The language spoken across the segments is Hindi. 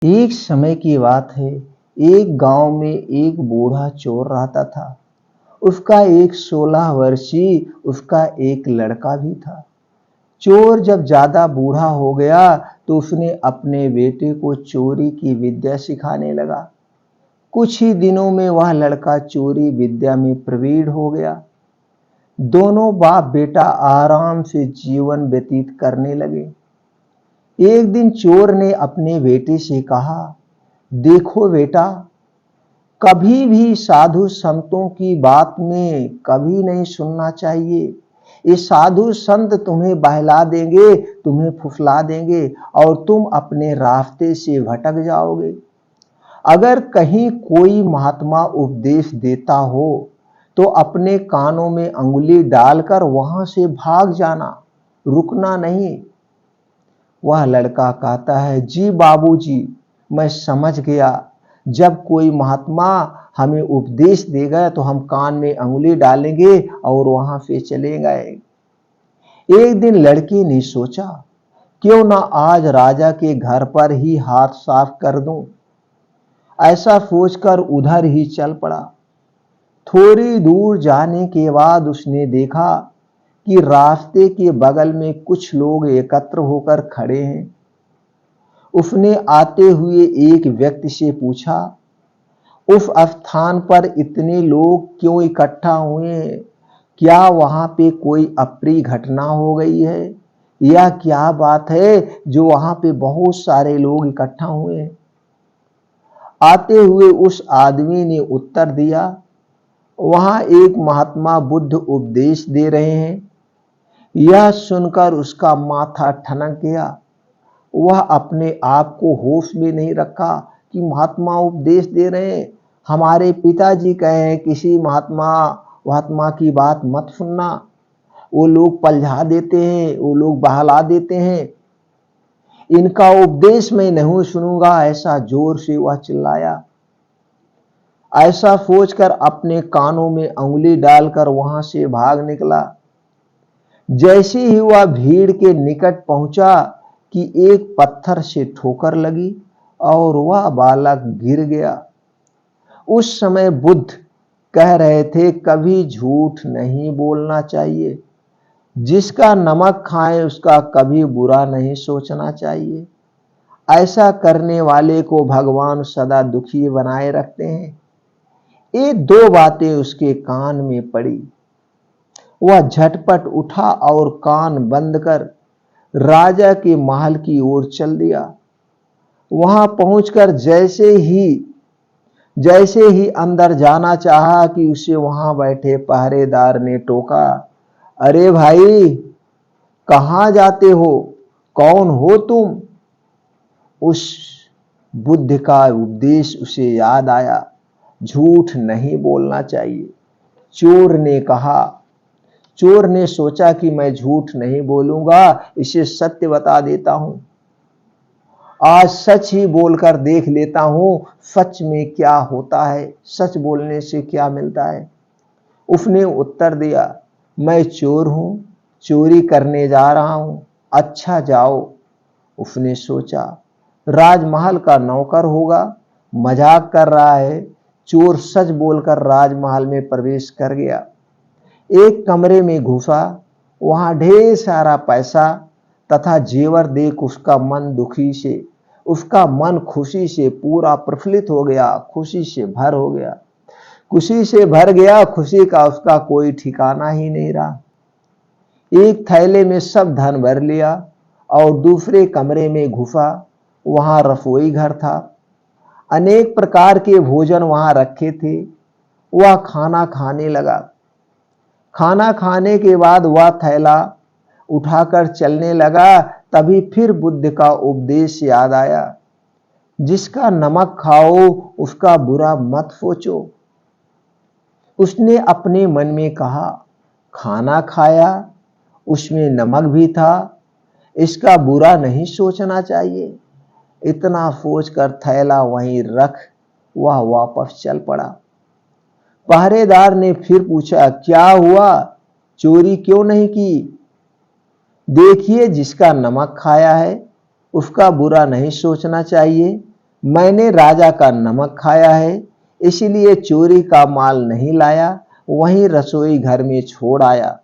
एक समय की बात है। एक गांव में एक बूढ़ा चोर रहता था। उसका एक 16 वर्षीय उसका एक लड़का भी था। चोर जब ज्यादा बूढ़ा हो गया तो उसने अपने बेटे को चोरी की विद्या सिखाने लगा। कुछ ही दिनों में वह लड़का चोरी विद्या में प्रवीण हो गया। दोनों बाप बेटा आराम से जीवन व्यतीत करने लगे। एक दिन चोर ने अपने बेटे से कहा, देखो बेटा, कभी भी साधु संतों की बात में कभी नहीं सुनना चाहिए। ये साधु संत तुम्हें बहला देंगे, तुम्हें फुसला देंगे और तुम अपने रास्ते से भटक जाओगे। अगर कहीं कोई महात्मा उपदेश देता हो तो अपने कानों में अंगुली डालकर वहां से भाग जाना, रुकना नहीं। वह लड़का कहता है, जी बाबूजी, मैं समझ गया। जब कोई महात्मा हमें उपदेश देगा तो हम कान में अंगुली डालेंगे और वहां से चले गए। एक दिन लड़के ने सोचा, क्यों ना आज राजा के घर पर ही हाथ साफ कर दूं। ऐसा सोचकर उधर ही चल पड़ा। थोड़ी दूर जाने के बाद उसने देखा कि रास्ते के बगल में कुछ लोग एकत्र होकर खड़े हैं। उसने आते हुए एक व्यक्ति से पूछा, उस स्थान पर इतने लोग क्यों इकट्ठा हुए हैं? क्या वहां पे कोई अप्रिय घटना हो गई है? या क्या बात है जो वहां पे बहुत सारे लोग इकट्ठा हुए हैं? आते हुए उस आदमी ने उत्तर दिया, वहां एक महात्मा बुद्ध उपदेश दे रहे हैं। यह सुनकर उसका माथा ठनक गया। वह अपने आप को होश में नहीं रखा कि महात्मा उपदेश दे रहे हैं। हमारे पिताजी कहे हैं किसी महात्मा की बात मत सुनना। वो लोग पलझा देते हैं, वो लोग बहला देते हैं। इनका उपदेश मैं नहीं सुनूंगा, ऐसा जोर से वह चिल्लाया। ऐसा सोचकर अपने कानों में अंगुली डालकर वहां से भाग निकला। जैसे ही वह भीड़ के निकट पहुंचा कि एक पत्थर से ठोकर लगी और वह बालक गिर गया। उस समय बुद्ध कह रहे थे, कभी झूठ नहीं बोलना चाहिए। जिसका नमक खाए उसका कभी बुरा नहीं सोचना चाहिए। ऐसा करने वाले को भगवान सदा दुखी बनाए रखते हैं। ये दो बातें उसके कान में पड़ी। वह झटपट उठा और कान बंद कर राजा के महल की ओर चल दिया। वहां पहुंचकर जैसे ही अंदर जाना चाहा कि उसे वहां बैठे पहरेदार ने टोका, अरे भाई, कहां जाते हो? कौन हो तुम? उस बुद्ध का उपदेश उसे याद आया, झूठ नहीं बोलना चाहिए। चोर ने कहा, चोर ने सोचा कि मैं झूठ नहीं बोलूंगा, इसे सत्य बता देता हूं। आज सच ही बोलकर देख लेता हूं सच में क्या होता है, सच बोलने से क्या मिलता है। उसने उत्तर दिया, मैं चोर हूं, चोरी करने जा रहा हूं। अच्छा जाओ। उसने सोचा, राजमहल का नौकर होगा, मजाक कर रहा है। चोर सच बोलकर राजमहल में प्रवेश कर गया। एक कमरे में घुसा। वहां ढेर सारा पैसा तथा जेवर देख उसका मन खुशी से पूरा प्रफुल्लित हो गया, खुशी से भर हो गया। खुशी से भर गया, खुशी का उसका कोई ठिकाना ही नहीं रहा। एक थैले में सब धन भर लिया और दूसरे कमरे में घुसा। वहां रसोई घर था। अनेक प्रकार के भोजन वहां रखे थे। वह खाना खाने लगा। खाना खाने के बाद वह थैला उठाकर चलने लगा। तभी फिर बुद्ध का उपदेश याद आया, जिसका नमक खाओ उसका बुरा मत सोचो। उसने अपने मन में कहा, खाना खाया, उसमें नमक भी था, इसका बुरा नहीं सोचना चाहिए। इतना सोचकर थैला वहीं रख वह वापस चल पड़ा। पहरेदार ने फिर पूछा, क्या हुआ? चोरी क्यों नहीं की? देखिए, जिसका नमक खाया है उसका बुरा नहीं सोचना चाहिए, मैंने राजा का नमक खाया है, इसलिए चोरी का माल नहीं लाया, वहीं रसोई घर में छोड़ आया।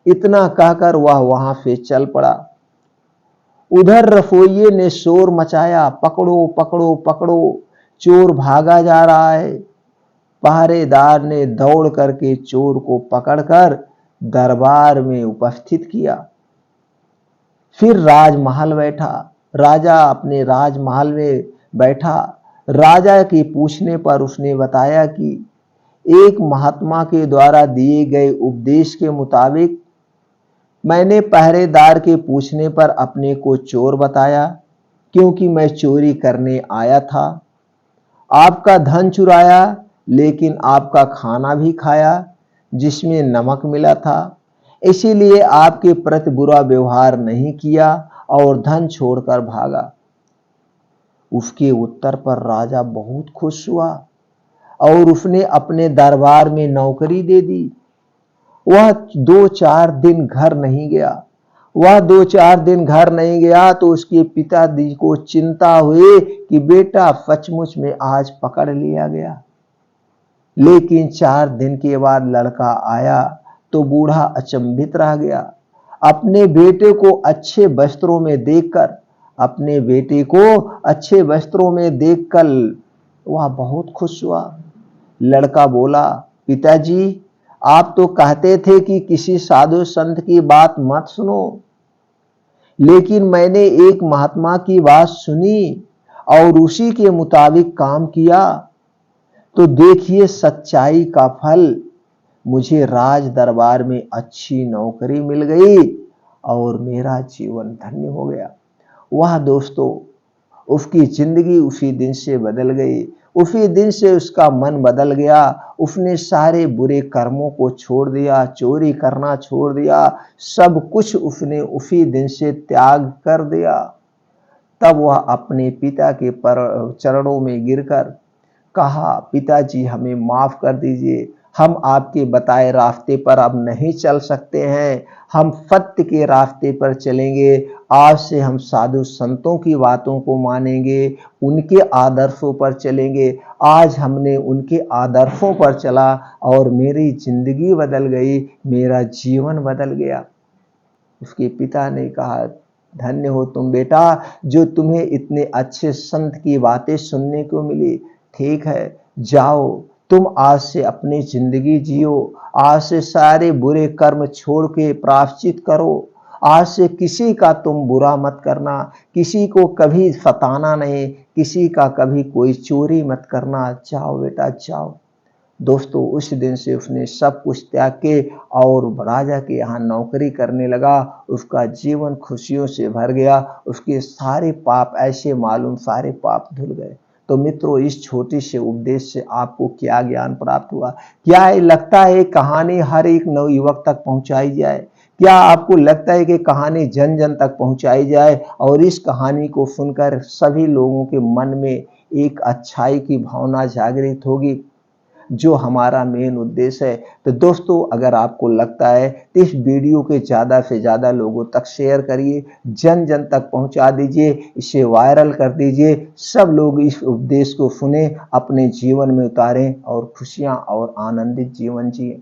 इतना कहकर वह वहां से चल पड़ा। उधर रसोइये ने शोर मचाया, पकड़ो पकड़ो पकड़ो, चोर भागा जा रहा है। पहरेदार ने दौड़ करके चोर को पकड़कर दरबार में उपस्थित किया। फिर राजमहल बैठा। राजा अपने राजमहल में बैठा। राजा के पूछने पर उसने बताया कि एक महात्मा के द्वारा दिए गए उपदेश के मुताबिक मैंने पहरेदार के पूछने पर अपने को चोर बताया, क्योंकि मैं चोरी करने आया था। आपका धन चुराया, लेकिन आपका खाना भी खाया जिसमें नमक मिला था। इसीलिए आपके प्रति बुरा व्यवहार नहीं किया और धन छोड़कर भागा। उसके उत्तर पर राजा बहुत खुश हुआ और उसने अपने दरबार में नौकरी दे दी। वह 2-4 दिन घर नहीं गया। वह 2-4 दिन घर नहीं गया तो उसके पिताजी को चिंता हुई कि बेटा सचमुच में आज पकड़ लिया गया। लेकिन 4 दिन के बाद लड़का आया तो बूढ़ा अचंभित रह गया। अपने बेटे को अच्छे वस्त्रों में देखकर वह बहुत खुश हुआ। लड़का बोला, पिताजी, आप तो कहते थे कि किसी साधु संत की बात मत सुनो, लेकिन मैंने एक महात्मा की बात सुनी और उसी के मुताबिक काम किया, तो देखिए सच्चाई का फल, मुझे राज दरबार में अच्छी नौकरी मिल गई और मेरा जीवन धन्य हो गया। वह दोस्तों, उसकी जिंदगी उसी दिन से बदल गई। उसी दिन से उसका मन बदल गया। उसने सारे बुरे कर्मों को छोड़ दिया, चोरी करना छोड़ दिया, सब कुछ उसने उसी दिन से त्याग कर दिया। तब वह अपने पिता के चरणों में गिरकर कहा, पिताजी हमें माफ कर दीजिए, हम आपके बताए रास्ते पर अब नहीं चल सकते हैं, हम सत्य के रास्ते पर चलेंगे। आज से हम साधु संतों की बातों को मानेंगे, उनके आदर्शों पर चलेंगे। आज हमने उनके आदर्शों पर चला और मेरी जिंदगी बदल गई, मेरा जीवन बदल गया। उसके पिता ने कहा, धन्य हो तुम बेटा, जो तुम्हें इतने अच्छे संत की बातें सुनने को मिली। ठीक है, जाओ, तुम आज से अपनी जिंदगी जियो। आज से सारे बुरे कर्म छोड़ के प्रायश्चित करो। आज से किसी का तुम बुरा मत करना, किसी को कभी सताना नहीं, किसी का कभी कोई चोरी मत करना। जाओ बेटा जाओ। दोस्तों, उस दिन से उसने सब कुछ त्याग के और राजा के यहाँ नौकरी करने लगा। उसका जीवन खुशियों से भर गया। उसके सारे पाप ऐसे मालूम सारे पाप धुल गए। तो मित्रों, इस छोटे से उपदेश से आपको क्या ज्ञान प्राप्त हुआ? क्या लगता है कहानी हर एक नवयुवक तक पहुंचाई जाए? क्या आपको लगता है कि कहानी जन जन तक पहुंचाई जाए और इस कहानी को सुनकर सभी लोगों के मन में एक अच्छाई की भावना जागृत होगी, जो हमारा मेन उद्देश्य है? तो दोस्तों, अगर आपको लगता है तो इस वीडियो के ज़्यादा से ज़्यादा लोगों तक शेयर करिए, जन जन तक पहुंचा दीजिए, इसे वायरल कर दीजिए। सब लोग इस उपदेश को सुने, अपने जीवन में उतारें और खुशियां और आनंदित जीवन जिए।